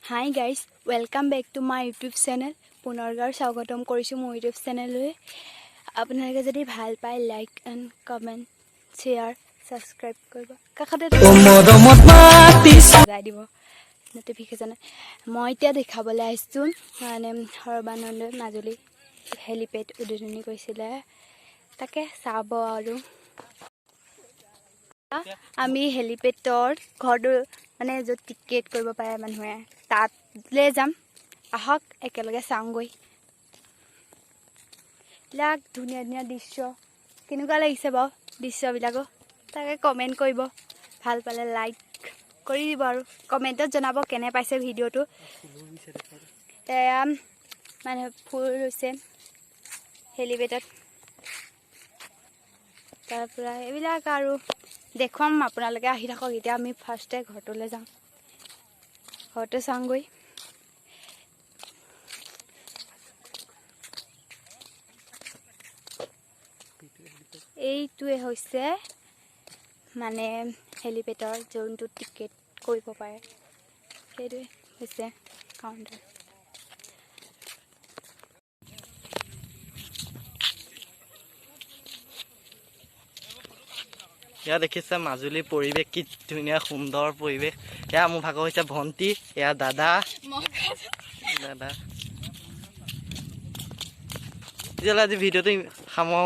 High guys, welcome back to my YouTube channel. পুনৰবাৰ স্বাগতম কৰিছোঁ মোৰ ইউটিউব চেনেললৈ। আপোনালোকে যদি ভাল পায় like and comment, share, subscribe কৰিব, কাষতে লগাই দিব ন'টিফিকেশ্যন। মই এতিয়া দেখাবলৈ আহিছোঁ মানে সৰ্বানন্দ মাজুলী হেলিপেড উদ্বোধনী কৰিছিলে, তাকে চাব। আৰু আমি হেলিপেডৰ ঘৰটো মানে য'ত টিকেট কৰিব পাৰে মানুহে তাতলৈ যাম। আহক একেলগে চাওঁগৈ। এইবিলাক ধুনীয়া ধুনীয়া দৃশ্য কেনেকুৱা লাগিছে বাৰু দৃশ্যবিলাকো, তাকে কমেণ্ট কৰিব। ভাল পালে লাইক কৰি দিব আৰু কমেণ্টত জনাব কেনে পাইছে ভিডিঅ'টো। এয়া মানে ফুল ৰুইছে হেলিপেডত, তাৰপৰা এইবিলাক আৰু দেখুৱাম। আপোনালোকে আহি থাকক। এতিয়া আমি ফাৰ্ষ্টে ঘৰটোলৈ যাওঁ, ঘৰটো চাওঁগৈ। এইটোৱে হৈছে মানে হেলিপেডৰ যোনটো টিকেট কৰিব পাৰে, সেইটোৱে হৈছে কাউণ্টাৰ। এয়া দেখিছে মাজুলীৰ পৰিৱেশ, কি ধুনীয়া সুন্দৰ পৰিৱেশ। এয়া মোৰ ভাগৰ হৈছে ভণ্টি, এয়া দাদা। তেতিয়াহ'লে আজি ভিডিঅ'টো সামৰো।